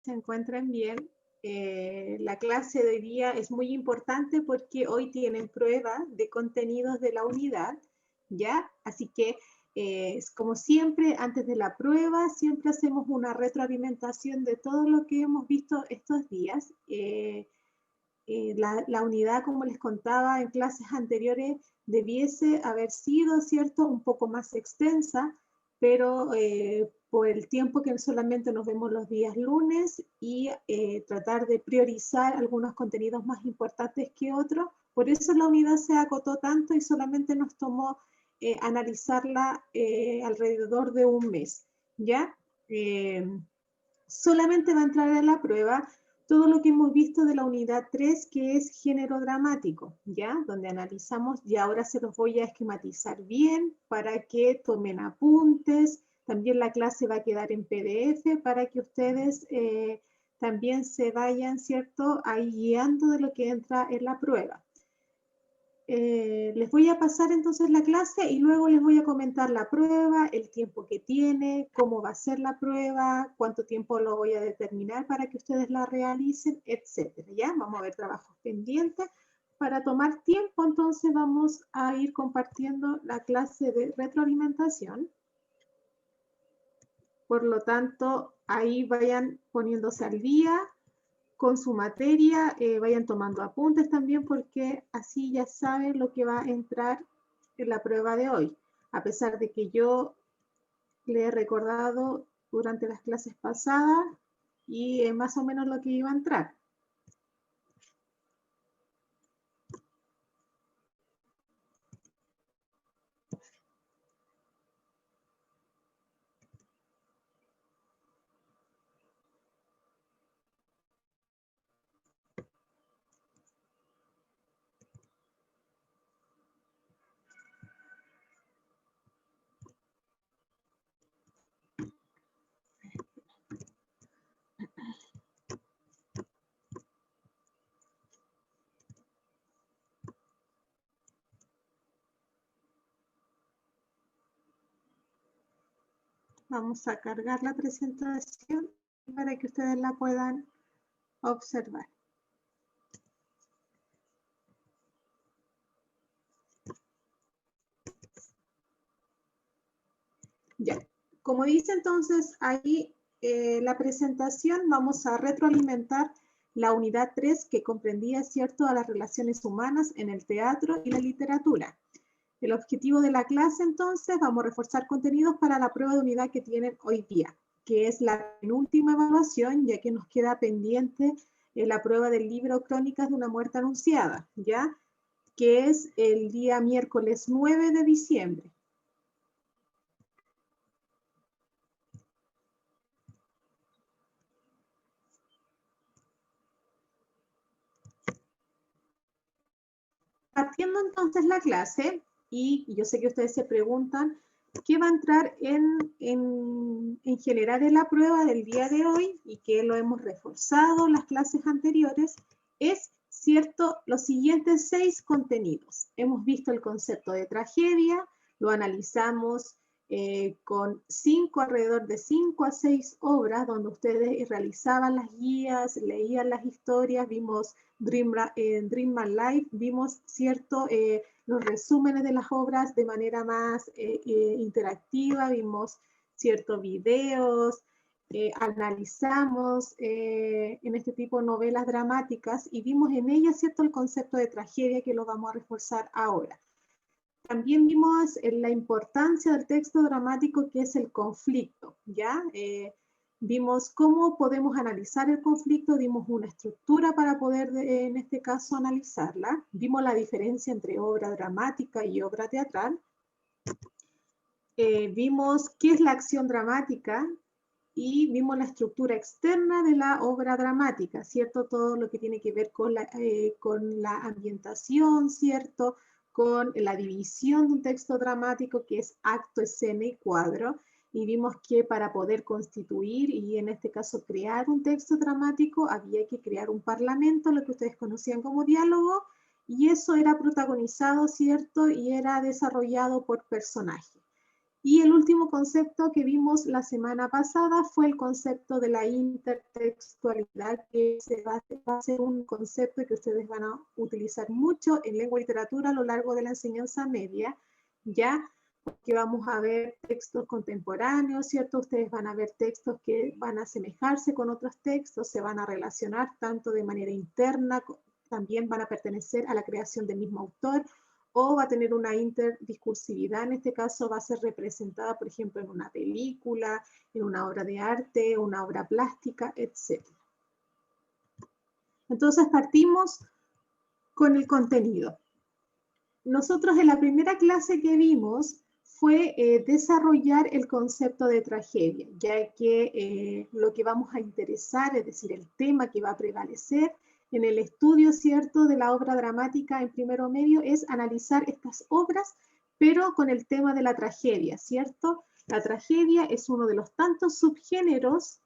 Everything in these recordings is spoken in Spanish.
se encuentren bien. La clase de hoy día es muy importante porque hoy tienen prueba de contenidos de la unidad, ¿ya? Así que, como siempre, antes de la prueba, siempre hacemos una retroalimentación de todo lo que hemos visto estos días. La unidad, como les contaba en clases anteriores, debiese haber sido, ¿cierto?, un poco más extensa, pero por el tiempo que solamente nos vemos los días lunes y tratar de priorizar algunos contenidos más importantes que otros, por eso la unidad se acotó tanto y solamente nos tomó analizarla alrededor de un mes, ¿ya? Solamente va a entrar a la prueba todo lo que hemos visto de la unidad 3, que es género dramático, ¿ya? Donde analizamos, y ahora se los voy a esquematizar bien para que tomen apuntes. También la clase va a quedar en PDF para que ustedes también se vayan, ¿cierto?, ahí guiando de lo que entra en la prueba. Les voy a pasar entonces la clase y luego les voy a comentar la prueba, el tiempo que tiene, cómo va a ser la prueba, cuánto tiempo lo voy a determinar para que ustedes la realicen, etcétera. ¿Ya? Vamos a ver trabajos pendientes. Para tomar tiempo, entonces vamos a ir compartiendo la clase de retroalimentación. Por lo tanto, ahí vayan poniéndose al día con su materia, vayan tomando apuntes también porque así ya saben lo que va a entrar en la prueba de hoy. A pesar de que yo le he recordado durante las clases pasadas y más o menos lo que iba a entrar. Vamos a cargar la presentación para que ustedes la puedan observar. Ya, como dice entonces ahí la presentación, vamos a retroalimentar la unidad 3 que comprendía, ¿cierto?, a las relaciones humanas en el teatro y la literatura. El objetivo de la clase, entonces, vamos a reforzar contenidos para la prueba de unidad que tienen hoy día, que es la penúltima evaluación, ya que nos queda pendiente la prueba del libro Crónicas de una muerte anunciada, ¿ya? Que es el día miércoles 9 de diciembre. Partiendo entonces la clase, y yo sé que ustedes se preguntan, ¿qué va a entrar en general en la prueba del día de hoy? Y que lo hemos reforzado en las clases anteriores, es, cierto, los siguientes 6 contenidos. Hemos visto el concepto de tragedia, lo analizamos con alrededor de 5 a 6 obras donde ustedes realizaban las guías, leían las historias, vimos Dream My Life, vimos, ¿cierto?, los resúmenes de las obras de manera más interactiva, vimos, ¿cierto?, videos, analizamos en este tipo de novelas dramáticas y vimos en ellas, ¿cierto?, el concepto de tragedia que lo vamos a reforzar ahora. También vimos la importancia del texto dramático, que es el conflicto, ¿ya? Vimos cómo podemos analizar el conflicto, dimos una estructura para poder, en este caso, analizarla. Vimos la diferencia entre obra dramática y obra teatral. Vimos qué es la acción dramática y vimos la estructura externa de la obra dramática, ¿cierto? Todo lo que tiene que ver con la ambientación, ¿cierto?, con la división de un texto dramático que es acto, escena y cuadro, y vimos que para poder constituir y en este caso crear un texto dramático había que crear un parlamento, lo que ustedes conocían como diálogo, y eso era protagonizado, ¿cierto?, y era desarrollado por personajes. Y el último concepto que vimos la semana pasada fue el concepto de la intertextualidad, que va a ser un concepto que ustedes van a utilizar mucho en lengua y literatura a lo largo de la enseñanza media, ya que vamos a ver textos contemporáneos, ¿cierto? Ustedes van a ver textos que van a asemejarse con otros textos, se van a relacionar tanto de manera interna, también van a pertenecer a la creación del mismo autor, o va a tener una interdiscursividad, en este caso va a ser representada, por ejemplo, en una película, en una obra de arte, una obra plástica, etc. Entonces partimos con el contenido. Nosotros en la primera clase que vimos fue desarrollar el concepto de tragedia, ya que lo que vamos a interesar, es decir, el tema que va a prevalecer en el estudio, ¿cierto?, de la obra dramática en primero medio es analizar estas obras, pero con el tema de la tragedia, ¿cierto? La tragedia es uno de los tantos subgéneros,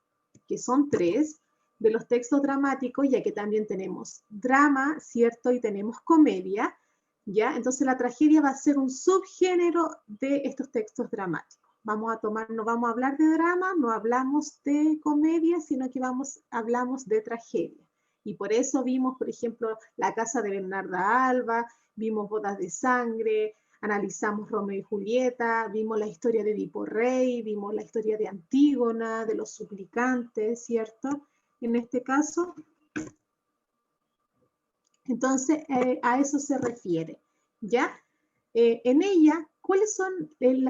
que son 3, de los textos dramáticos, ya que también tenemos drama, ¿cierto?, y tenemos comedia, ¿ya? Entonces la tragedia va a ser un subgénero de estos textos dramáticos. No vamos a hablar de drama, no hablamos de comedia, sino que hablamos de tragedia. Y por eso vimos, por ejemplo, La casa de Bernarda Alba, vimos Bodas de Sangre, analizamos Romeo y Julieta, vimos la historia de Edipo Rey, vimos la historia de Antígona, de los suplicantes, ¿cierto? En este caso, entonces, a eso se refiere, ¿ya? En ella, ¿cuál es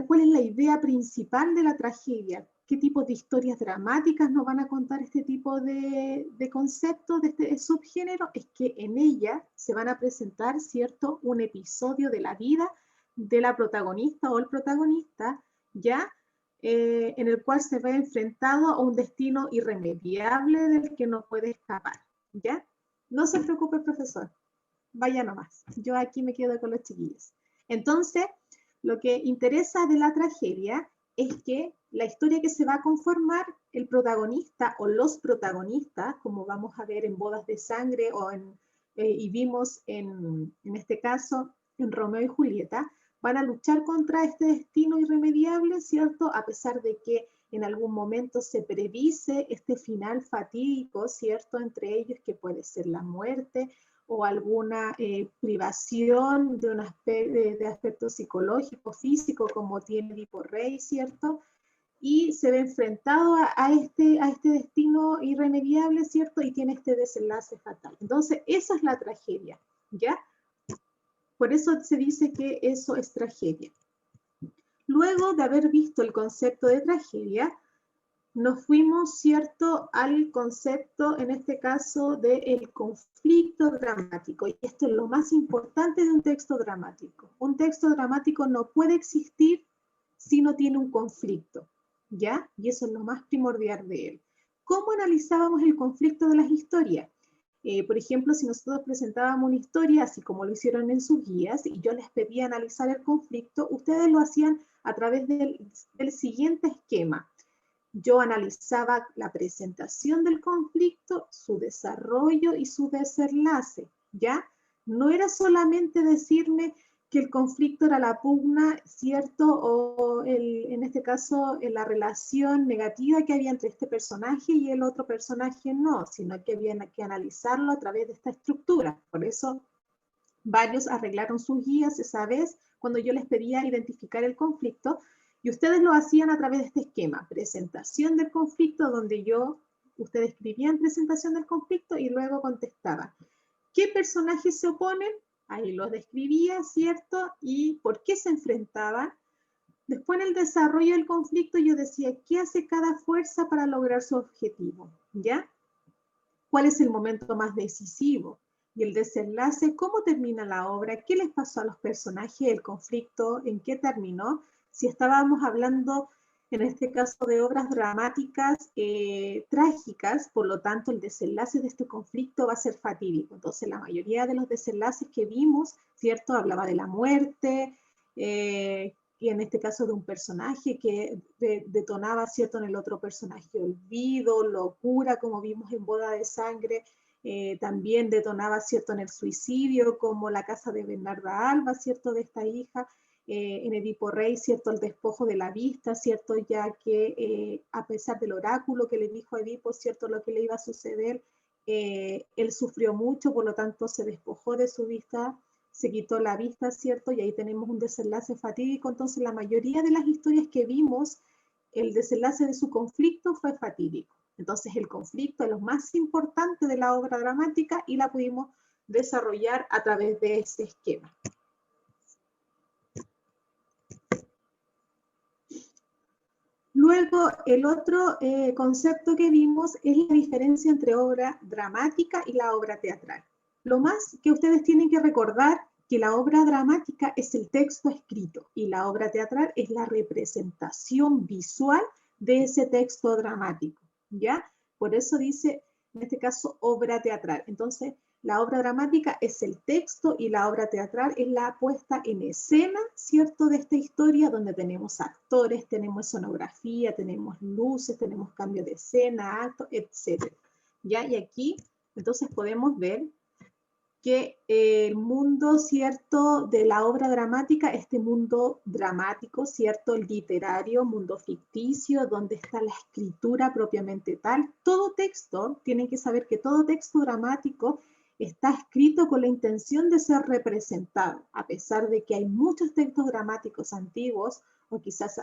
la idea principal de la tragedia? ¿Qué tipo de historias dramáticas nos van a contar este tipo de conceptos, de este subgénero? Es que en ella se van a presentar, ¿cierto?, un episodio de la vida de la protagonista o el protagonista, ¿ya? En el cual se ve enfrentado a un destino irremediable del que no puede escapar, ¿ya? No se preocupe, profesor, vaya nomás. Yo aquí me quedo con los chiquillos. Entonces, lo que interesa de la tragedia es que la historia que se va a conformar, el protagonista o los protagonistas, como vamos a ver en Bodas de Sangre y vimos en este caso en Romeo y Julieta, van a luchar contra este destino irremediable, ¿cierto? A pesar de que en algún momento se predice este final fatídico, ¿cierto? Entre ellos que puede ser la muerte o alguna privación de aspecto psicológico, físico, como tiene Edipo Rey, ¿cierto? Y se ve enfrentado a este destino irremediable, ¿cierto? Y tiene este desenlace fatal. Entonces, esa es la tragedia, ¿ya? Por eso se dice que eso es tragedia. Luego de haber visto el concepto de tragedia, nos fuimos, ¿cierto?, al concepto, en este caso, del conflicto dramático. Y esto es lo más importante de un texto dramático. Un texto dramático no puede existir si no tiene un conflicto, ¿ya? Y eso es lo más primordial de él. ¿Cómo analizábamos el conflicto de las historias? Por ejemplo, si nosotros presentábamos una historia, así como lo hicieron en sus guías, y yo les pedía analizar el conflicto, ustedes lo hacían a través del siguiente esquema. Yo analizaba la presentación del conflicto, su desarrollo y su desenlace, ¿ya? No era solamente decirme que el conflicto era la pugna, ¿cierto? O en este caso, la relación negativa que había entre este personaje y el otro personaje, no, sino que había que analizarlo a través de esta estructura. Por eso, varios arreglaron sus guías esa vez cuando yo les pedía identificar el conflicto, y ustedes lo hacían a través de este esquema, presentación del conflicto, donde ustedes escribían presentación del conflicto y luego contestaban. ¿Qué personajes se oponen? Ahí los describía, ¿cierto? Y por qué se enfrentaban. Después en el desarrollo del conflicto yo decía, ¿qué hace cada fuerza para lograr su objetivo? ¿Ya? ¿Cuál es el momento más decisivo? Y el desenlace, ¿cómo termina la obra? ¿Qué les pasó a los personajes? ¿El conflicto? ¿En qué terminó? Si estábamos hablando, en este caso, de obras dramáticas trágicas, por lo tanto, el desenlace de este conflicto va a ser fatídico. Entonces, la mayoría de los desenlaces que vimos, ¿cierto? Hablaba de la muerte, y en este caso de un personaje que detonaba, ¿cierto?, en el otro personaje olvido, locura, como vimos en Boda de Sangre, también detonaba, ¿cierto?, en el suicidio, como La casa de Bernarda Alba, ¿cierto?, de esta hija, en Edipo Rey, ¿cierto? El despojo de la vista, ¿cierto? Ya que a pesar del oráculo que le dijo a Edipo, ¿cierto? Lo que le iba a suceder, él sufrió mucho, por lo tanto se despojó de su vista, se quitó la vista, ¿cierto? Y ahí tenemos un desenlace fatídico. Entonces la mayoría de las historias que vimos, el desenlace de su conflicto fue fatídico. Entonces el conflicto es lo más importante de la obra dramática y la pudimos desarrollar a través de este esquema. Luego, el otro concepto que vimos es la diferencia entre obra dramática y la obra teatral. Lo más que ustedes tienen que recordar que la obra dramática es el texto escrito y la obra teatral es la representación visual de ese texto dramático, ¿ya? Por eso dice, en este caso, obra teatral. Entonces, la obra dramática es el texto y la obra teatral es la puesta en escena, ¿cierto?, de esta historia donde tenemos actores, tenemos escenografía, tenemos luces, tenemos cambio de escena, actos, etc. ¿Ya? Y aquí, entonces, podemos ver que el mundo, ¿cierto?, de la obra dramática, este mundo dramático, ¿cierto?, el literario, mundo ficticio, donde está la escritura propiamente tal. Todo texto, tienen que saber que todo texto dramático está escrito con la intención de ser representado, a pesar de que hay muchos textos dramáticos antiguos o quizás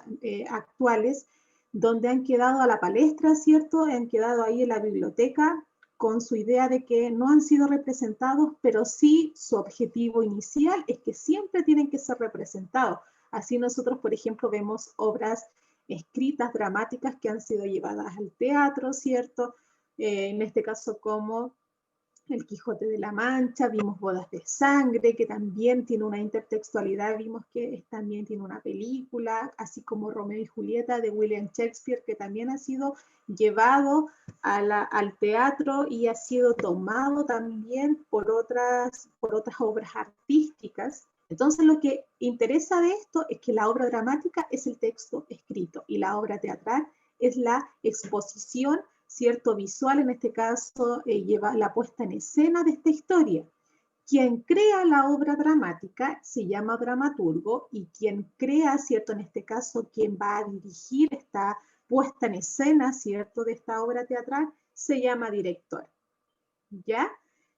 actuales, donde han quedado a la palestra, ¿cierto?, han quedado ahí en la biblioteca, con su idea de que no han sido representados, pero sí su objetivo inicial es que siempre tienen que ser representados. Así nosotros, por ejemplo, vemos obras escritas, dramáticas, que han sido llevadas al teatro, ¿cierto? En este caso como El Quijote de la Mancha, vimos Bodas de Sangre, que también tiene una intertextualidad, vimos que también tiene una película, así como Romeo y Julieta de William Shakespeare, que también ha sido llevado al teatro y ha sido tomado también por otras obras artísticas. Entonces lo que interesa de esto es que la obra dramática es el texto escrito y la obra teatral es la exposición, ¿cierto?, visual, en este caso lleva la puesta en escena de esta historia. Quien crea la obra dramática se llama dramaturgo y quien crea, ¿cierto?, en este caso, quien va a dirigir esta puesta en escena, ¿cierto?, de esta obra teatral, se llama director, ¿ya?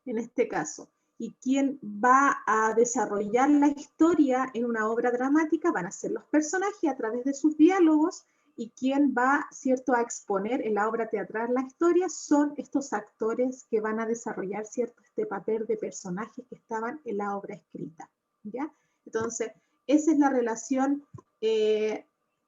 En este caso. Y quien va a desarrollar la historia en una obra dramática van a ser los personajes a través de sus diálogos, y quien va, ¿cierto?, a exponer en la obra teatral la historia son estos actores que van a desarrollar, ¿cierto?, este papel de personajes que estaban en la obra escrita, ¿ya? Entonces, esa es la relación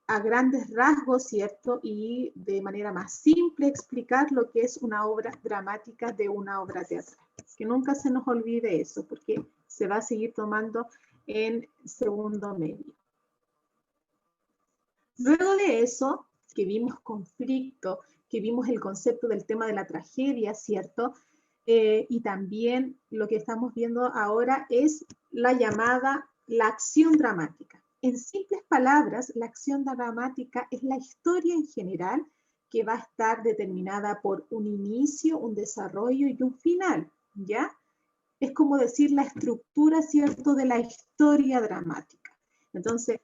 a grandes rasgos, ¿cierto?, y de manera más simple explicar lo que es una obra dramática de una obra teatral. Que nunca se nos olvide eso, porque se va a seguir tomando en segundo medio. Luego de eso, que vimos conflicto, que vimos el concepto del tema de la tragedia, ¿cierto? Y también lo que estamos viendo ahora es la llamada la acción dramática. En simples palabras, la acción dramática es la historia en general que va a estar determinada por un inicio, un desarrollo y un final, ¿ya? Es como decir la estructura, ¿cierto?, de la historia dramática. Entonces,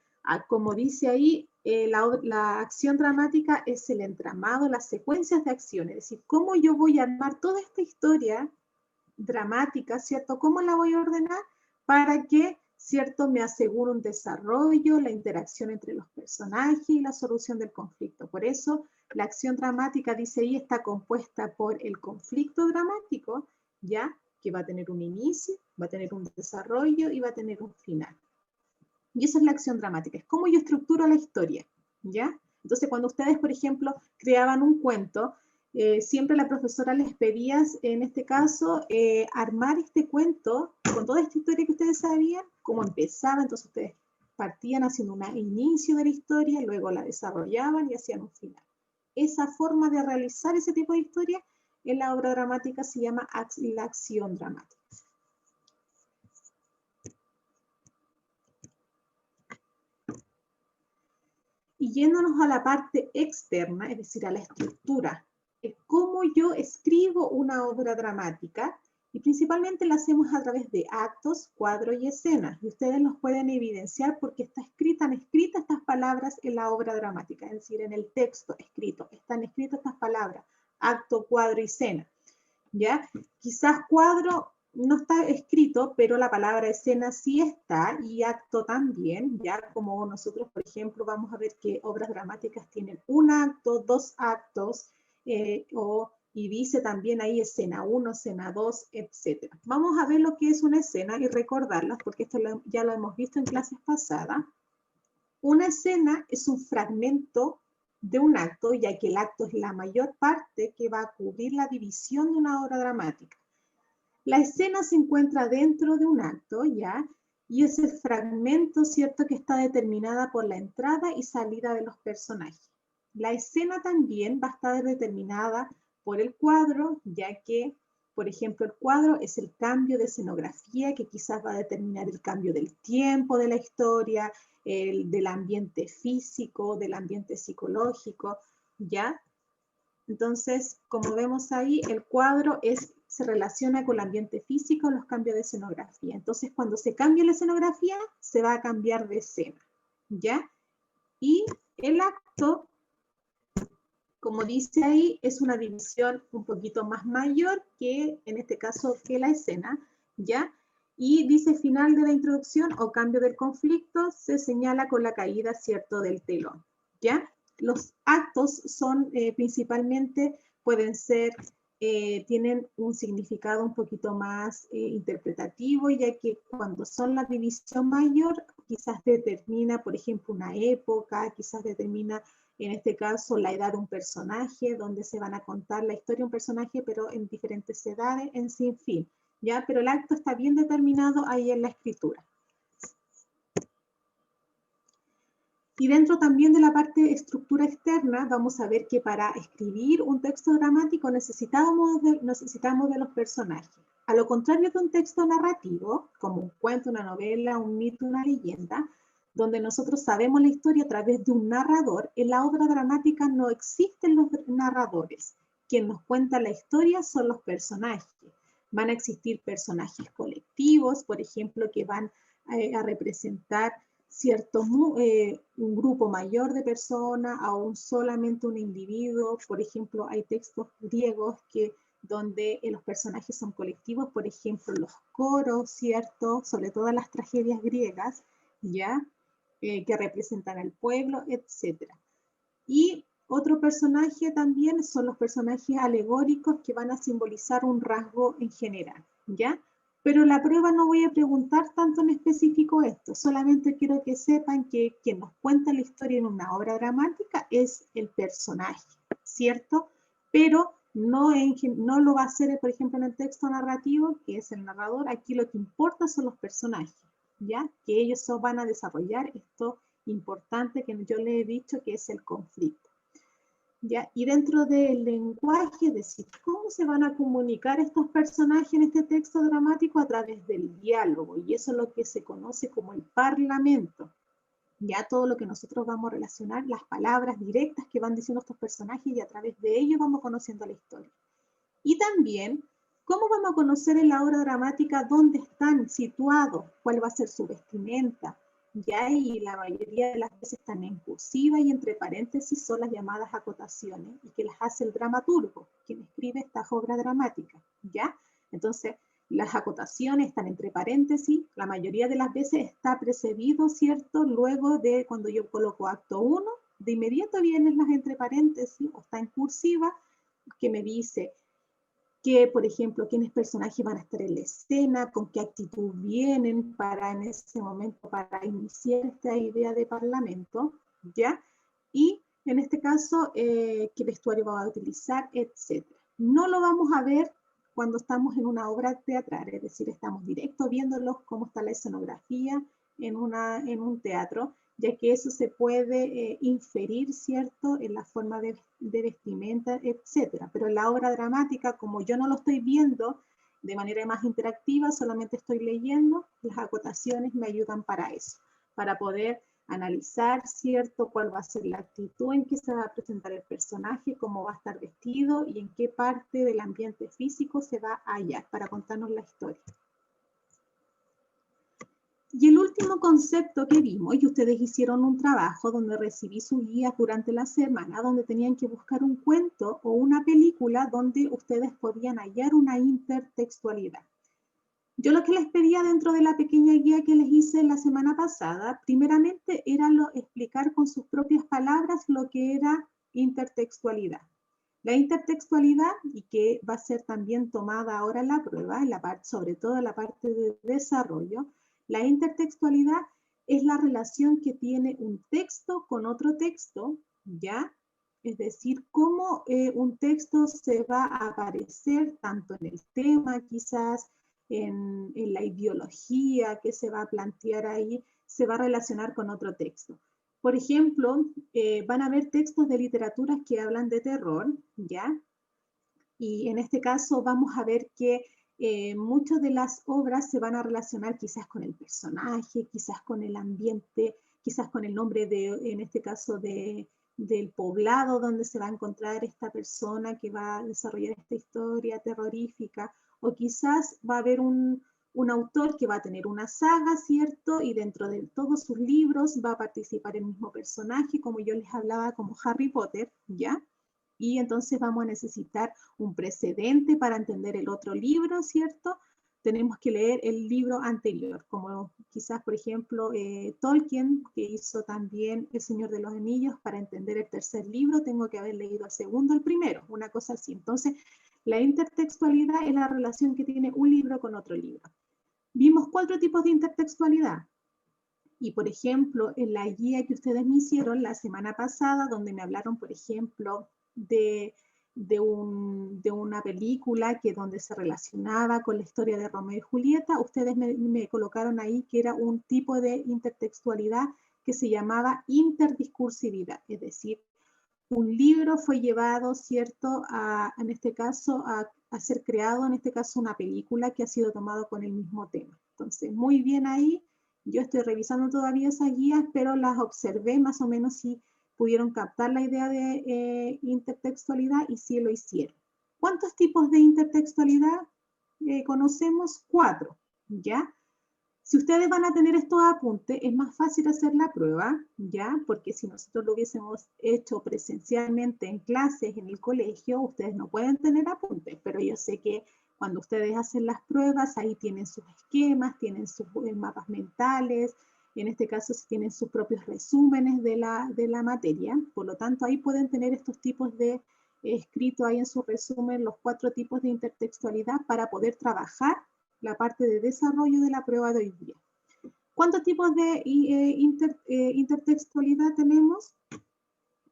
como dice ahí, la acción dramática es el entramado, las secuencias de acción, es decir, cómo yo voy a armar toda esta historia dramática, ¿cierto? ¿Cómo la voy a ordenar para que, ¿cierto?, me asegure un desarrollo, la interacción entre los personajes y la solución del conflicto. Por eso, la acción dramática, dice ahí, está compuesta por el conflicto dramático, ¿ya?, que va a tener un inicio, va a tener un desarrollo y va a tener un final. Y esa es la acción dramática, es cómo yo estructuro la historia, ¿ya? Entonces, cuando ustedes, por ejemplo, creaban un cuento, siempre la profesora les pedía, en este caso, armar este cuento con toda esta historia que ustedes sabían, cómo empezaba. Entonces ustedes partían haciendo un inicio de la historia, luego la desarrollaban y hacían un final. Esa forma de realizar ese tipo de historia en la obra dramática se llama la acción dramática. Y yéndonos a la parte externa, es decir, a la estructura, es cómo yo escribo una obra dramática, Y principalmente la hacemos a través de actos, cuadros y escenas. Y ustedes los pueden evidenciar porque están escritas estas palabras en la obra dramática, es decir, en el texto escrito. Están escritas estas palabras, acto, cuadro y escena. ¿Ya? Quizás cuadro no está escrito, pero la palabra escena sí está, y acto también, ya como nosotros, por ejemplo, vamos a ver que obras dramáticas tienen un acto, dos actos, y dice también ahí escena 1, escena 2, etc. Vamos a ver lo que es una escena y recordarlas, porque esto ya lo hemos visto en clases pasadas. Una escena es un fragmento de un acto, ya que el acto es la mayor parte que va a cubrir la división de una obra dramática. La escena se encuentra dentro de un acto, ¿ya? Y es el fragmento, ¿cierto?, que está determinada por la entrada y salida de los personajes. La escena también va a estar determinada por el cuadro, ya que, por ejemplo, el cuadro es el cambio de escenografía que quizás va a determinar el cambio del tiempo de la historia, del ambiente físico, del ambiente psicológico, ¿ya? Entonces, como vemos ahí, el cuadro se relaciona con el ambiente físico, los cambios de escenografía. Entonces, cuando se cambia la escenografía, se va a cambiar de escena, ¿ya? Y el acto, como dice ahí, es una división un poquito más mayor que, en este caso, que la escena, ¿ya? Y dice final de la introducción o cambio del conflicto, se señala con la caída, ¿cierto?, del telón, ¿ya? Los actos son principalmente, pueden ser, tienen un significado un poquito más interpretativo, ya que cuando son la división mayor, quizás determina, por ejemplo, una época, quizás determina, en este caso, la edad de un personaje, donde se van a contar la historia de un personaje, pero en diferentes edades, en sin fin, ¿ya? Pero el acto está bien determinado ahí en la escritura. Y dentro también de la parte de estructura externa, vamos a ver que para escribir un texto dramático necesitamos de los personajes. A lo contrario de un texto narrativo, como un cuento, una novela, un mito, una leyenda, donde nosotros sabemos la historia a través de un narrador, en la obra dramática no existen los narradores. Quien nos cuenta la historia son los personajes. Van a existir personajes colectivos, por ejemplo, que van a representar un grupo mayor de personas, aún solamente un individuo. Por ejemplo, hay textos griegos donde los personajes son colectivos, por ejemplo, los coros, ¿cierto? Sobre todo las tragedias griegas, ¿ya? Que representan al pueblo, etc. Y otro personaje también son los personajes alegóricos que van a simbolizar un rasgo en general, ¿ya? Pero la prueba no voy a preguntar tanto en específico esto, solamente quiero que sepan que quien nos cuenta la historia en una obra dramática es el personaje, ¿cierto? Pero no lo va a hacer, por ejemplo, en el texto narrativo, que es el narrador. Aquí lo que importa son los personajes, ¿ya? Que ellos van a desarrollar esto importante que yo le he dicho, que es el conflicto. ¿Ya? Y dentro del lenguaje, es decir, ¿cómo se van a comunicar estos personajes en este texto dramático? A través del diálogo, y eso es lo que se conoce como el parlamento. Ya todo lo que nosotros vamos a relacionar, las palabras directas que van diciendo estos personajes, y a través de ellos vamos conociendo la historia. Y también, ¿cómo vamos a conocer en la obra dramática dónde están situados? ¿Cuál va a ser su vestimenta? Ya, y la mayoría de las veces están en cursiva y entre paréntesis son las llamadas acotaciones, y que las hace el dramaturgo, quien escribe estas obras dramáticas, ¿ya? Entonces, las acotaciones están entre paréntesis, la mayoría de las veces está precedido, ¿cierto? Luego de cuando yo coloco acto 1, de inmediato vienen las entre paréntesis, o está en cursiva, que me dice que, por ejemplo, quiénes personajes van a estar en la escena, con qué actitud vienen para en ese momento, para iniciar esta idea de parlamento, ¿ya? Y en este caso, qué vestuario va a utilizar, etc. No lo vamos a ver cuando estamos en una obra teatral, es decir, estamos directo viéndolos cómo está la escenografía en un teatro, ya que eso se puede inferir, ¿cierto?, en la forma de vestimenta, etc. Pero en la obra dramática, como yo no lo estoy viendo de manera más interactiva, solamente estoy leyendo, las acotaciones me ayudan para eso, para poder analizar, ¿cierto?, cuál va a ser la actitud en que se va a presentar el personaje, cómo va a estar vestido y en qué parte del ambiente físico se va a hallar para contarnos la historia. Y el último concepto que vimos, y ustedes hicieron un trabajo donde recibí sus guías durante la semana, donde tenían que buscar un cuento o una película donde ustedes podían hallar una intertextualidad. Yo lo que les pedía dentro de la pequeña guía que les hice la semana pasada, primeramente era explicar con sus propias palabras lo que era intertextualidad. La intertextualidad, y que va a ser también tomada ahora en la prueba, sobre todo en la parte de desarrollo, la intertextualidad es la relación que tiene un texto con otro texto, ¿ya? Es decir, cómo un texto se va a aparecer tanto en el tema, quizás, en la ideología que se va a plantear ahí, se va a relacionar con otro texto. Por ejemplo, van a haber textos de literaturas que hablan de terror, ¿ya? Y en este caso vamos a ver que muchas de las obras se van a relacionar quizás con el personaje, quizás con el ambiente, quizás con el nombre en este caso, del poblado donde se va a encontrar esta persona que va a desarrollar esta historia terrorífica, o quizás va a haber un autor que va a tener una saga, ¿cierto? Y dentro de todos sus libros va a participar el mismo personaje, como yo les hablaba, como Harry Potter, ¿ya? Y entonces vamos a necesitar un precedente para entender el otro libro, ¿cierto? Tenemos que leer el libro anterior, como quizás, por ejemplo, Tolkien, que hizo también El Señor de los Anillos. Para entender el tercer libro tengo que haber leído el segundo, el primero, una cosa así. Entonces, la intertextualidad es la relación que tiene un libro con otro libro. Vimos 4 tipos de intertextualidad. Y, por ejemplo, en la guía que ustedes me hicieron la semana pasada, donde me hablaron, por ejemplo, de una película donde se relacionaba con la historia de Romeo y Julieta, ustedes me colocaron ahí que era un tipo de intertextualidad que se llamaba interdiscursividad, es decir, un libro fue llevado, ¿cierto?, en este caso, a ser creado, en este caso, una película que ha sido tomado con el mismo tema. Entonces, muy bien ahí. Yo estoy revisando todavía esas guías, pero las observé más o menos si pudieron captar la idea de intertextualidad y si lo hicieron. ¿Cuántos tipos de intertextualidad conocemos? 4, ¿ya? Si ustedes van a tener estos apuntes, es más fácil hacer la prueba, ¿ya? Porque si nosotros lo hubiésemos hecho presencialmente en clases, en el colegio, ustedes no pueden tener apuntes, pero yo sé que cuando ustedes hacen las pruebas, ahí tienen sus esquemas, tienen sus mapas mentales, en este caso tienen sus propios resúmenes de la materia, por lo tanto ahí pueden tener estos tipos de escrito ahí en su resumen los 4 tipos de intertextualidad para poder trabajar la parte de desarrollo de la prueba de hoy día. ¿Cuántos tipos de intertextualidad tenemos?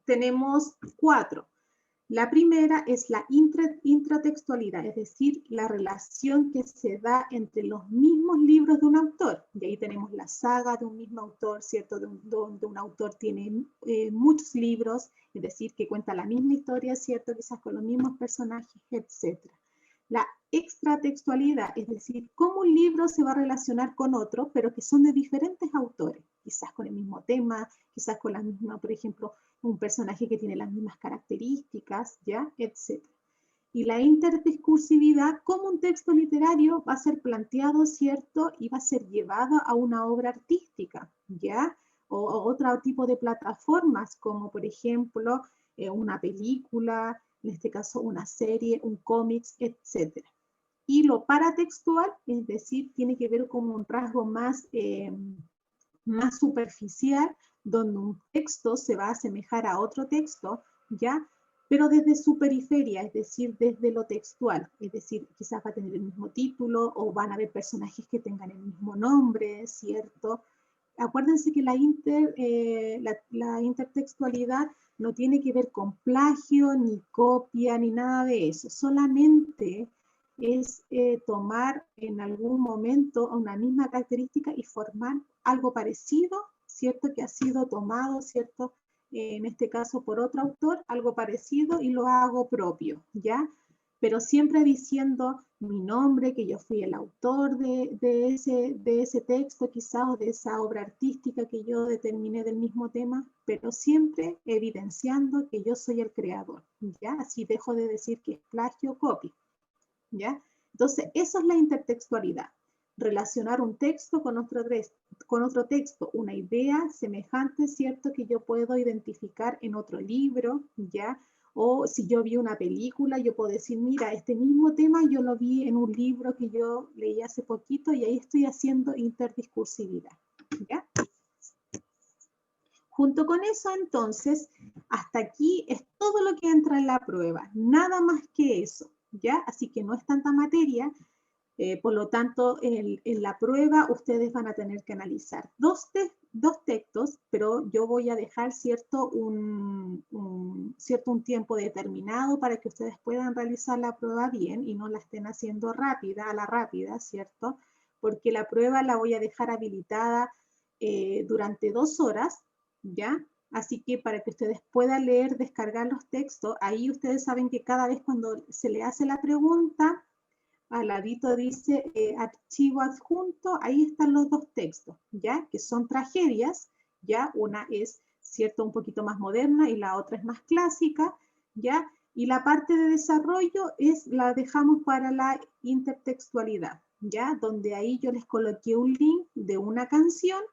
Tenemos 4. La primera es la intratextualidad, es decir, la relación que se da entre los mismos libros de un autor. Y ahí tenemos la saga de un mismo autor, ¿cierto? Donde un autor tiene muchos libros, es decir, que cuenta la misma historia, ¿cierto? Quizás con los mismos personajes, etc. La extratextualidad, es decir, cómo un libro se va a relacionar con otro, pero que son de diferentes autores, quizás con el mismo tema, quizás con la misma, por ejemplo, un personaje que tiene las mismas características, ¿ya? Etc. Y la interdiscursividad, cómo un texto literario va a ser planteado, ¿cierto? Y va a ser llevado a una obra artística, ¿ya? O otro tipo de plataformas, como por ejemplo, una película, en este caso una serie, un cómics, etc. Y lo paratextual, es decir, tiene que ver con un rasgo más superficial, donde un texto se va a asemejar a otro texto, ¿ya? Pero desde su periferia, es decir, desde lo textual, es decir, quizás va a tener el mismo título o van a haber personajes que tengan el mismo nombre, ¿cierto? Acuérdense que la intertextualidad no tiene que ver con plagio, ni copia, ni nada de eso. Solamente es tomar en algún momento una misma característica y formar algo parecido, ¿cierto? Que ha sido tomado, ¿cierto? En este caso por otro autor, algo parecido y lo hago propio, ¿ya? pero siempre diciendo mi nombre, que yo fui el autor de ese texto quizás, o de esa obra artística que yo determiné del mismo tema, pero siempre evidenciando que yo soy el creador, ¿ya? Así dejo de decir que es plagio o copia, ¿ya? Entonces, eso es la intertextualidad. Relacionar un texto con otro texto, una idea semejante, ¿cierto? Que yo puedo identificar en otro libro, ¿ya? O si yo vi una película, yo puedo decir, mira, este mismo tema yo lo vi en un libro que yo leí hace poquito y ahí estoy haciendo interdiscursividad, ¿ya? Junto con eso, entonces, hasta aquí es todo lo que entra en la prueba, nada más que eso, ¿ya? Así que no es tanta materia, por lo tanto, en la prueba ustedes van a tener que analizar dos textos, pero yo voy a dejar un tiempo determinado para que ustedes puedan realizar la prueba bien y no la estén haciendo a la rápida, ¿cierto? Porque la prueba la voy a dejar habilitada durante 2 horas, ¿ya? Así que para que ustedes puedan leer, descargar los textos, ahí ustedes saben que cada vez cuando se le hace la pregunta, al ladito dice archivo adjunto, ahí están los 2 textos, ¿ya? Que son tragedias, ¿ya? Una es, ¿cierto?, un poquito más moderna y la otra es más clásica, ¿ya? Y la parte de desarrollo la dejamos para la intertextualidad, ¿ya? Donde ahí yo les coloqué un link de una canción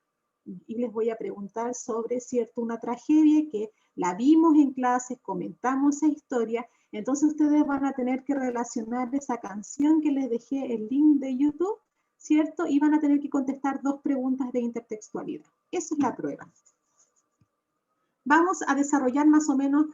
y les voy a preguntar sobre, ¿cierto?, una tragedia que la vimos en clases, comentamos esa historia. Entonces ustedes van a tener que relacionar esa canción que les dejé el link de YouTube, ¿cierto? Y van a tener que contestar 2 preguntas de intertextualidad. Esa es la prueba. Vamos a desarrollar más o menos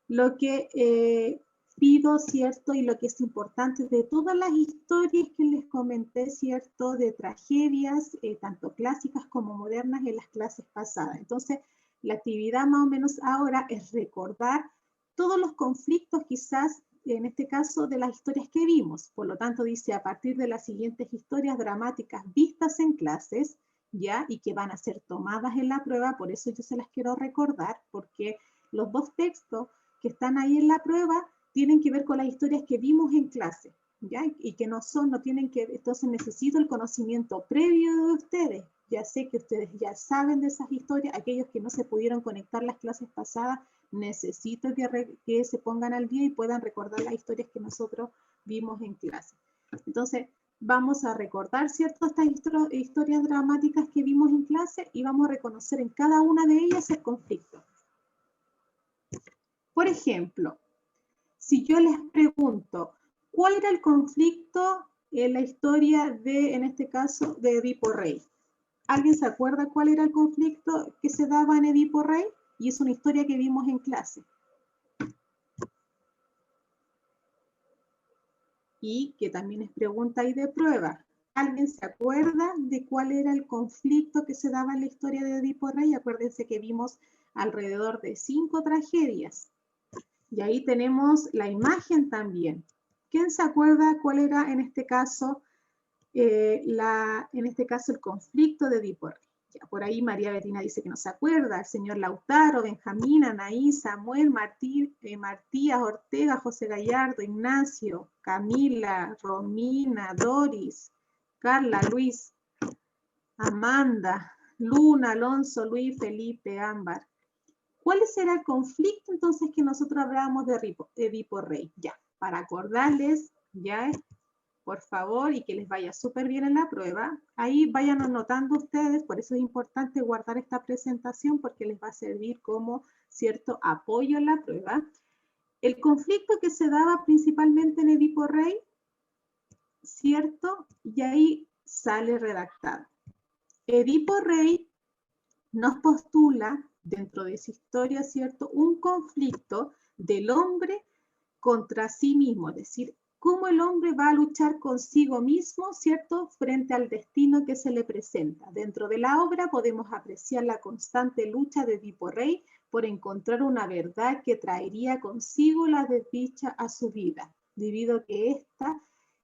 lo que pido, ¿cierto? Y lo que es importante de todas las historias que les comenté, ¿cierto? De tragedias, tanto clásicas como modernas en las clases pasadas. Entonces, la actividad más o menos ahora es recordar todos los conflictos quizás, en este caso, de las historias que vimos. Por lo tanto, dice, a partir de las siguientes historias dramáticas vistas en clases, ¿ya? Y que van a ser tomadas en la prueba, por eso yo se las quiero recordar, porque los 2 textos que están ahí en la prueba tienen que ver con las historias que vimos en clase, ¿ya? Y que no tienen que, entonces necesito el conocimiento previo de ustedes. Ya sé que ustedes ya saben de esas historias, aquellos que no se pudieron conectar las clases pasadas, necesito que se pongan al día y puedan recordar las historias que nosotros vimos en clase. Entonces, vamos a recordar, ¿cierto?, estas historias dramáticas que vimos en clase y vamos a reconocer en cada una de ellas el conflicto. Por ejemplo, si yo les pregunto, ¿cuál era el conflicto en la historia de, en este caso, de Edipo Rey? ¿Alguien se acuerda cuál era el conflicto que se daba en Edipo Rey? Y es una historia que vimos en clase. Y que también es pregunta y de prueba. ¿Alguien se acuerda de cuál era el conflicto que se daba en la historia de Edipo Rey? Acuérdense que vimos alrededor de 5 tragedias. Y ahí tenemos la imagen también. ¿Quién se acuerda cuál era en este caso, el conflicto de Edipo Rey? Ya, por ahí María Betina dice que no se acuerda. El señor Lautaro, Benjamín, Anaí, Samuel, Martías, Ortega, José Gallardo, Ignacio, Camila, Romina, Doris, Carla, Luis, Amanda, Luna, Alonso, Luis, Felipe, Ámbar. ¿Cuál será el conflicto entonces que nosotros hablábamos de Edipo Rey? Ya, para acordarles, ya, por favor, y que les vaya súper bien en la prueba, ahí vayan anotando ustedes, por eso es importante guardar esta presentación porque les va a servir como cierto apoyo en la prueba. El conflicto que se daba principalmente en Edipo Rey, ¿cierto? Y ahí sale redactado. Edipo Rey nos postula dentro de esa historia, ¿cierto?, un conflicto del hombre contra sí mismo, es decir, cómo el hombre va a luchar consigo mismo, ¿cierto?, frente al destino que se le presenta. Dentro de la obra podemos apreciar la constante lucha de Edipo Rey por encontrar una verdad que traería consigo la desdicha a su vida, debido a que esta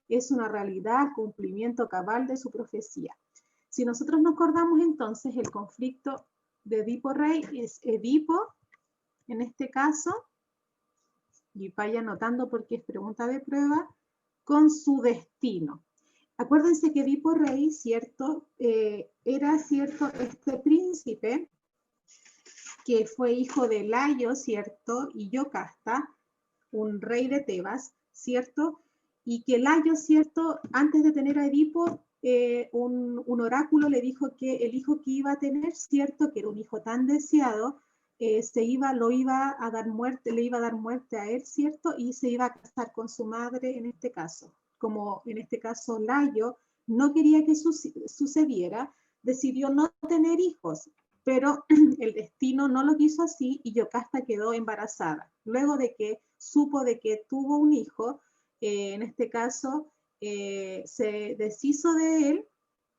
es una realidad, cumplimiento cabal de su profecía. Si nosotros nos acordamos entonces, el conflicto de Edipo Rey es Edipo, en este caso, y vaya anotando porque es pregunta de prueba, con su destino. Acuérdense que Edipo Rey, ¿cierto? Era, ¿cierto? Este príncipe que fue hijo de Layo, ¿cierto? Y Yocasta, un rey de Tebas, ¿cierto? Y que Layo, ¿cierto? Antes de tener a Edipo, un oráculo le dijo que el hijo que iba a tener, ¿cierto? Que era un hijo tan deseado, lo iba a dar muerte, le iba a dar muerte a él, ¿cierto? Y se iba a casar con su madre en este caso. Como en este caso Layo no quería que sucediera, decidió no tener hijos, pero el destino no lo quiso así y Yocasta quedó embarazada. Luego de que supo de que tuvo un hijo, en este caso se deshizo de él,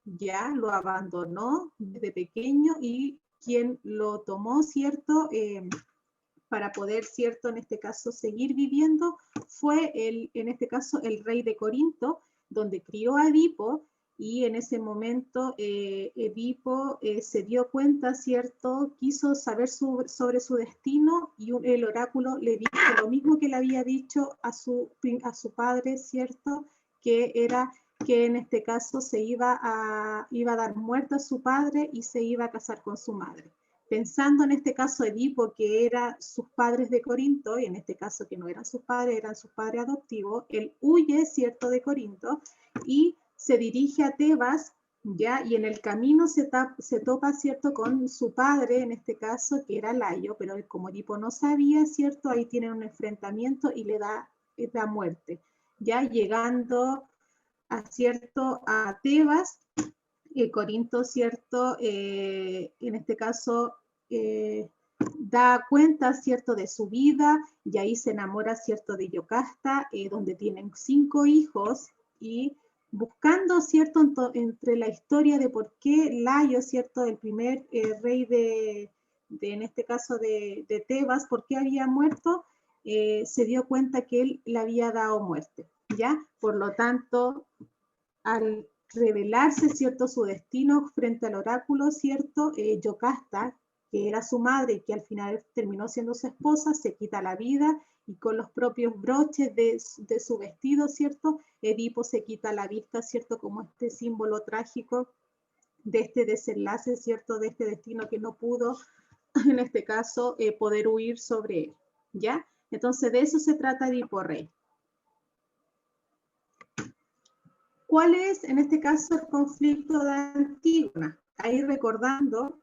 ya lo abandonó desde pequeño y quien lo tomó, ¿cierto? Para poder, ¿cierto? En este caso seguir viviendo, fue en este caso el rey de Corinto, donde crió a Edipo, y en ese momento Edipo se dio cuenta, ¿cierto? Quiso saber sobre su destino y el oráculo le dijo lo mismo que le había dicho a su padre, ¿cierto? Que era que en este caso iba a dar muerte a su padre y se iba a casar con su madre. Pensando en este caso Edipo, que eran sus padres de Corinto, y en este caso que no eran sus padres adoptivos, él huye, ¿cierto?, de Corinto y se dirige a Tebas, ¿ya? Y en el camino se topa, ¿cierto?, con su padre, en este caso, que era Layo, pero como Edipo no sabía, ¿cierto?, ahí tienen un enfrentamiento y le da muerte, ¿ya? Llegando a Tebas, Corinto, ¿cierto? En este caso, da cuenta, ¿cierto?, de su vida y ahí se enamora, ¿cierto?, de Yocasta, donde tienen 5 hijos y buscando, ¿cierto?, entre la historia de por qué Layo, ¿cierto?, el primer rey en este caso de Tebas, por qué había muerto, se dio cuenta que él le había dado muerte, ¿ya? Por lo tanto, al revelarse, ¿cierto?, su destino frente al oráculo, ¿cierto? Yocasta, que era su madre y que al final terminó siendo su esposa, se quita la vida y con los propios broches de su vestido, ¿cierto? Edipo se quita la vista, ¿cierto? Como este símbolo trágico de este desenlace, ¿cierto? De este destino que no pudo, en este caso, poder huir sobre él, ¿ya? Entonces, de eso se trata Edipo Rey. ¿Cuál es, en este caso, el conflicto de Antígona? Ahí recordando,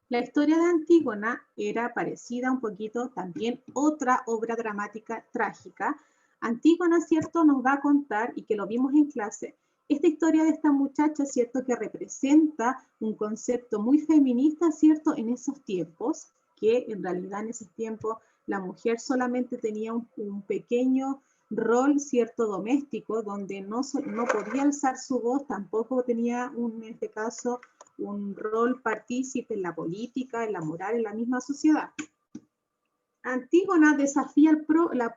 la historia de Antígona era parecida un poquito también otra obra dramática trágica. Antígona, ¿cierto?, nos va a contar, y que lo vimos en clase, esta historia de esta muchacha, ¿cierto?, que representa un concepto muy feminista, ¿cierto?, en esos tiempos, que en realidad en esos tiempos la mujer solamente tenía un pequeño rol, ¿cierto?, doméstico, donde no podía alzar su voz, tampoco tenía, en este caso, un rol partícipe en la política, en la moral, en la misma sociedad. Antígona desafía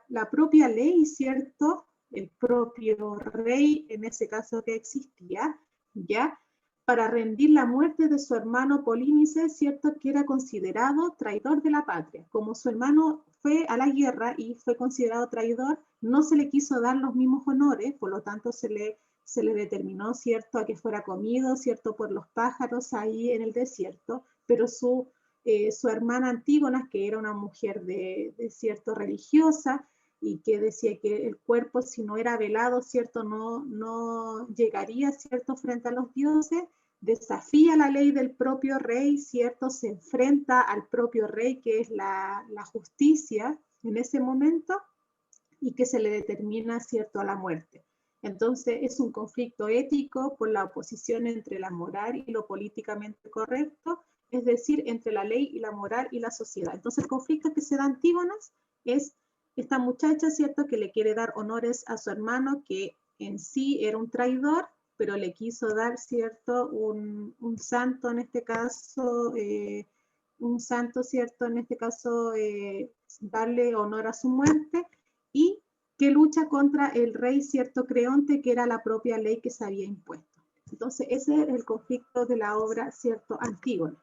la propia ley, ¿cierto?, el propio rey, en ese caso que existía, ¿ya?, para rendir la muerte de su hermano Polínices, ¿cierto?, que era considerado traidor de la patria. Como su hermano fue a la guerra y fue considerado traidor, no se le quiso dar los mismos honores, por lo tanto se le determinó, ¿cierto?, a que fuera comido, ¿cierto?, por los pájaros ahí en el desierto, pero su hermana Antígona, que era una mujer cierto, religiosa, y que decía que el cuerpo, si no era velado, ¿cierto?, no llegaría, ¿cierto?, frente a los dioses, desafía la ley del propio rey, ¿cierto?, se enfrenta al propio rey, que es la justicia en ese momento, y que se le determina, ¿cierto?, a la muerte. Entonces es un conflicto ético por la oposición entre la moral y lo políticamente correcto, es decir, entre la ley y la moral y la sociedad. Entonces el conflicto que se da Antígonas es esta muchacha, ¿cierto?, que le quiere dar honores a su hermano, que en sí era un traidor, pero le quiso dar, ¿cierto?, un santo en este caso, un santo, ¿cierto?, en este caso, darle honor a su muerte, y que lucha contra el rey, ¿cierto?, Creonte, que era la propia ley que se había impuesto. Entonces, ese es el conflicto de la obra, ¿cierto?, Antígona.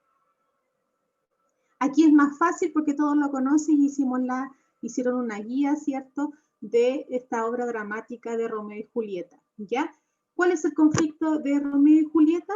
Aquí es más fácil porque todos lo conocen y hicimos la hicieron una guía, ¿cierto?, de esta obra dramática de Romeo y Julieta, ¿ya? ¿Cuál es el conflicto de Romeo y Julieta?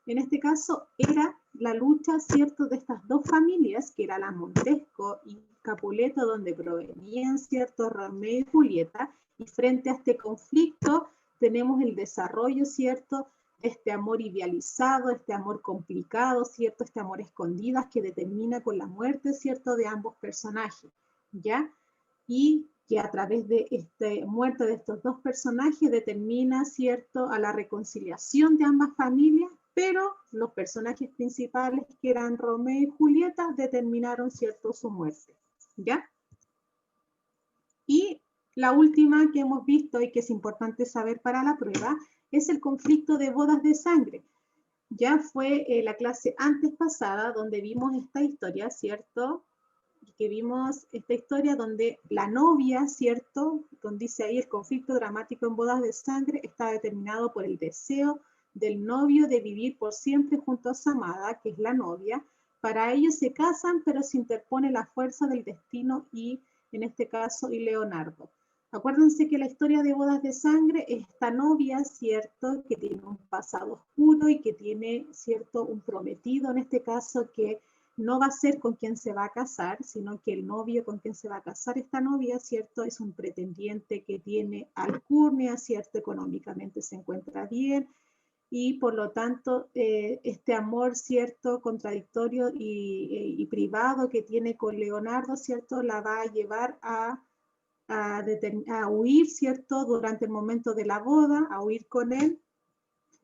En este caso era la lucha, ¿cierto?, de estas dos familias, que era la Montesco y Capuleto, donde provenían, ¿cierto?, Romeo y Julieta, y frente a este conflicto tenemos el desarrollo, ¿cierto?, de este amor idealizado, este amor complicado, ¿cierto?, este amor escondidas que determina con la muerte, ¿cierto?, de ambos personajes, ¿ya? Y que a través de esta muerte de estos dos personajes determina, ¿cierto?, a la reconciliación de ambas familias, pero los personajes principales, que eran Romeo y Julieta, determinaron, ¿cierto?, su muerte, ¿ya? Y la última que hemos visto y que es importante saber para la prueba es el conflicto de bodas de sangre. Ya fue la clase antes pasada donde vimos esta historia, ¿cierto?, que vimos esta historia donde la novia, ¿cierto?, donde dice ahí el conflicto dramático en bodas de sangre está determinado por el deseo del novio de vivir por siempre junto a su amada, que es la novia. Para ellos se casan, pero se interpone la fuerza del destino y, en este caso, y Leonardo. Acuérdense que la historia de bodas de sangre es esta novia, ¿cierto?, que tiene un pasado oscuro y que tiene, ¿cierto?, un prometido, en este caso, que no va a ser con quien se va a casar, sino que el novio con quien se va a casar esta novia, ¿cierto?, es un pretendiente que tiene alcurnia, ¿cierto?, económicamente se encuentra bien, y por lo tanto este amor, ¿cierto?, contradictorio y privado que tiene con Leonardo, ¿cierto?, la va a llevar a huir, ¿cierto?, durante el momento de la boda, a huir con él,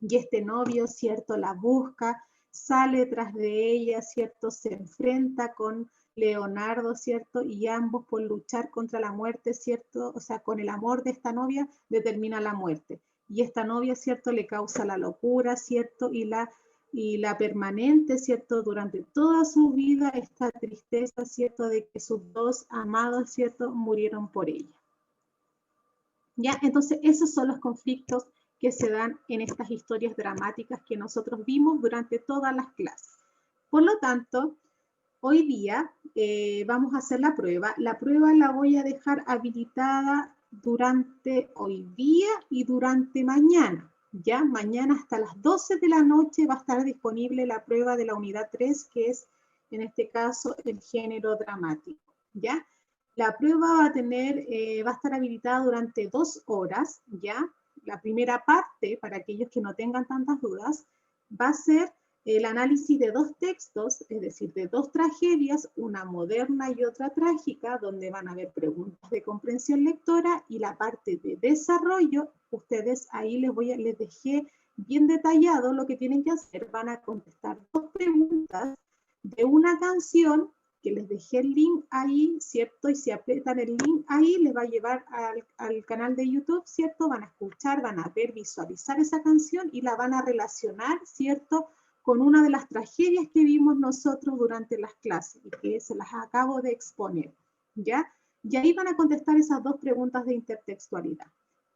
y este novio, ¿cierto?, la busca, sale tras de ella, ¿cierto?, se enfrenta con Leonardo, ¿cierto?, y ambos por luchar contra la muerte, ¿cierto?, o sea, con el amor de esta novia determina la muerte. Y esta novia, ¿cierto?, le causa la locura, ¿cierto?, y la permanente, ¿cierto?, durante toda su vida, esta tristeza, ¿cierto?, de que sus dos amados, ¿cierto?, murieron por ella. ¿Ya? Entonces, esos son los conflictos que se dan en estas historias dramáticas que nosotros vimos durante todas las clases. Por lo tanto, hoy día vamos a hacer la prueba. La prueba la voy a dejar habilitada durante hoy día y durante mañana. Ya mañana hasta las 12 de la noche va a estar disponible la prueba de la unidad 3, que es en este caso el género dramático. ¿Ya? La prueba va a estar habilitada durante 2 horas, ¿ya? La primera parte, para aquellos que no tengan tantas dudas, va a ser el análisis de 2 textos, es decir, de 2 tragedias, una moderna y otra trágica, donde van a haber preguntas de comprensión lectora, y la parte de desarrollo, ustedes ahí les dejé bien detallado lo que tienen que hacer. Van a contestar 2 preguntas de una canción, que les dejé el link ahí, ¿cierto? Y si aprietan el link ahí, les va a llevar al canal de YouTube, ¿cierto? Van a escuchar, van a ver, visualizar esa canción y la van a relacionar, ¿cierto?, con una de las tragedias que vimos nosotros durante las clases y que se las acabo de exponer, ¿ya? Y ahí van a contestar esas 2 preguntas de intertextualidad.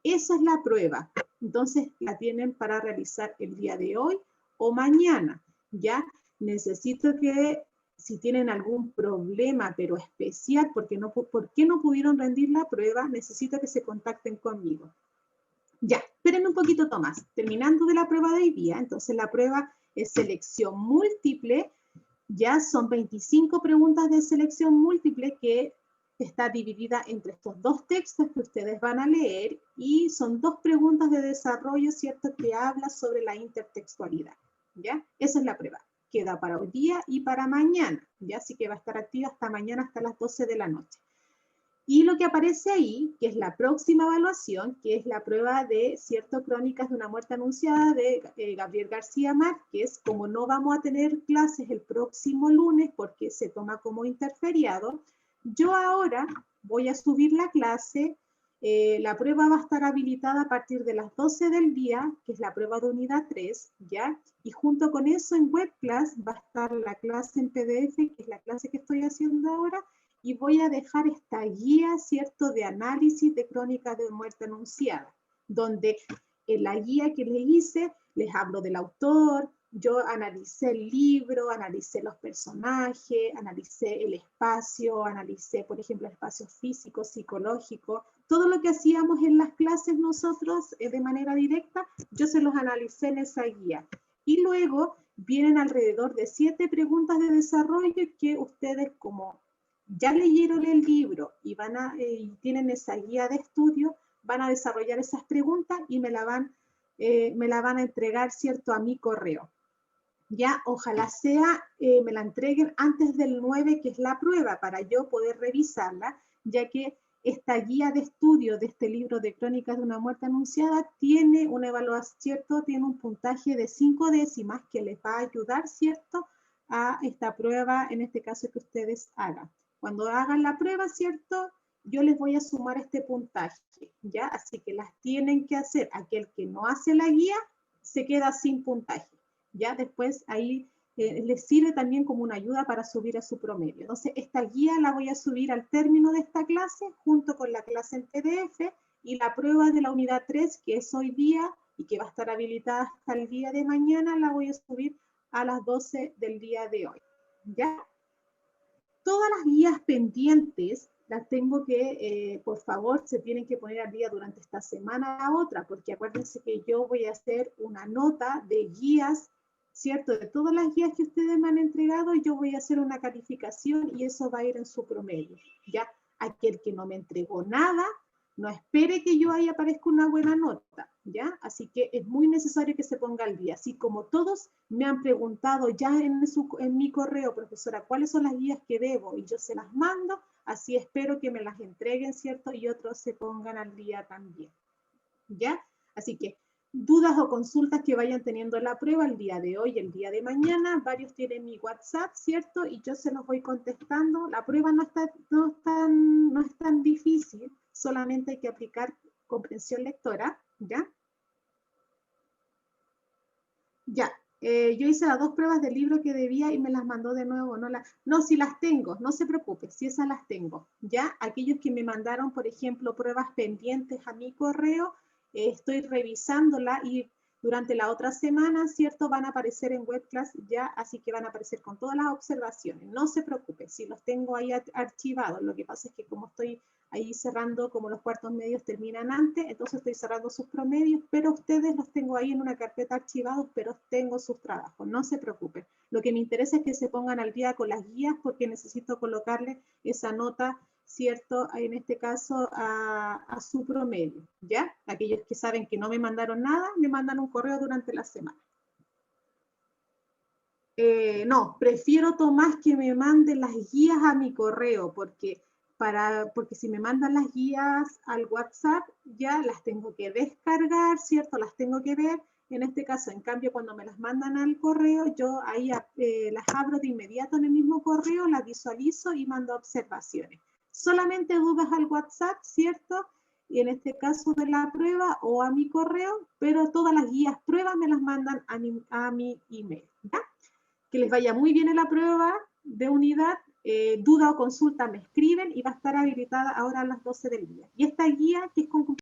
Esa es la prueba. Entonces, la tienen para realizar el día de hoy o mañana, ¿ya? Necesito que, si tienen algún problema, pero especial, ¿por qué no pudieron rendir la prueba? Necesito que se contacten conmigo. Ya, espérenme un poquito, Tomás. Terminando de la prueba de hoy día, entonces la prueba es selección múltiple. Ya son 25 preguntas de selección múltiple que está dividida entre estos 2 textos que ustedes van a leer, y son 2 preguntas de desarrollo, ¿cierto?, que habla sobre la intertextualidad, ¿ya? Esa es la prueba. Queda para hoy día y para mañana, ¿ya? Así que va a estar activa hasta mañana, hasta las 12 de la noche. Y lo que aparece ahí, que es la próxima evaluación, que es la prueba de, ¿cierto?, Crónicas de una muerte anunciada de Gabriel García Márquez. Como no vamos a tener clases el próximo lunes porque se toma como interferiado, yo ahora voy a subir la clase. La prueba va a estar habilitada a partir de las 12 del día, que es la prueba de unidad 3, ¿ya? Y junto con eso en webclass va a estar la clase en PDF, que es la clase que estoy haciendo ahora, y voy a dejar esta guía, ¿cierto?, de análisis de crónicas de muerte anunciada, donde en la guía que les hice les hablo del autor, yo analicé el libro, analicé los personajes, analicé el espacio, analicé, por ejemplo, el espacio físico, psicológico, todo lo que hacíamos en las clases nosotros de manera directa, yo se los analicé en esa guía. Y luego vienen alrededor de 7 preguntas de desarrollo que ustedes, como ya leyeron el libro y tienen esa guía de estudio, van a desarrollar esas preguntas y me la van a entregar, ¿cierto?, a mi correo. Ya, ojalá me la entreguen antes del 9, que es la prueba, para yo poder revisarla, ya que esta guía de estudio de este libro de Crónicas de una muerte anunciada tiene una evaluación, ¿cierto? Tiene un puntaje de 5 décimas que les va a ayudar, ¿cierto?, a esta prueba, en este caso que ustedes hagan. Cuando hagan la prueba, ¿cierto?, yo les voy a sumar este puntaje, ¿ya? Así que las tienen que hacer. Aquel que no hace la guía se queda sin puntaje. Ya después ahí les sirve también como una ayuda para subir a su promedio. Entonces, esta guía la voy a subir al término de esta clase, junto con la clase en PDF, y la prueba de la unidad 3, que es hoy día, y que va a estar habilitada hasta el día de mañana, la voy a subir a las 12 del día de hoy. ¿Ya? Todas las guías pendientes las tengo que, por favor, se tienen que poner al día durante esta semana a la otra, porque acuérdense que yo voy a hacer una nota de guías, ¿cierto? De todas las guías que ustedes me han entregado, yo voy a hacer una calificación y eso va a ir en su promedio, ¿ya? Aquel que no me entregó nada, no espere que yo ahí aparezca una buena nota, ¿ya? Así que es muy necesario que se ponga al día. Así como todos me han preguntado ya en mi correo, profesora, ¿cuáles son las guías que debo? Y yo se las mando, así espero que me las entreguen, ¿cierto? Y otros se pongan al día también, ¿ya? Así que dudas o consultas que vayan teniendo en la prueba el día de hoy, el día de mañana, varios tienen mi WhatsApp, ¿cierto? Y yo se los voy contestando. La prueba no es tan difícil, solamente hay que aplicar comprensión lectora, ¿ya? Ya, yo hice las 2 pruebas del libro que debía y me las mandó de nuevo. No, si las tengo, no se preocupe, si esas las tengo. Ya, aquellos que me mandaron, por ejemplo, pruebas pendientes a mi correo, estoy revisándola y durante la otra semana, ¿cierto?, van a aparecer en webclass ya, así que van a aparecer con todas las observaciones. No se preocupe, si los tengo ahí archivados. Lo que pasa es que como estoy ahí cerrando, como los cuartos medios terminan antes, entonces estoy cerrando sus promedios, pero ustedes los tengo ahí en una carpeta archivados, pero tengo sus trabajos, no se preocupen. Lo que me interesa es que se pongan al día con las guías, porque necesito colocarle esa nota, ¿cierto?, en este caso a su promedio, ¿ya? Aquellos que saben que no me mandaron nada, me mandan un correo durante la semana. No, prefiero, Tomás, que me manden las guías a mi correo, porque si me mandan las guías al WhatsApp, ya las tengo que descargar, ¿cierto? Las tengo que ver. En este caso, en cambio, cuando me las mandan al correo, yo ahí las abro de inmediato en el mismo correo, las visualizo y mando observaciones. Solamente dudas al WhatsApp, ¿cierto? Y en este caso de la prueba o a mi correo, pero todas las guías pruebas me las mandan a mi email, ¿ya? Que les vaya muy bien en la prueba de unidad. Duda o consulta me escriben y va a estar habilitada ahora a las 12 del día. Y esta guía, que es con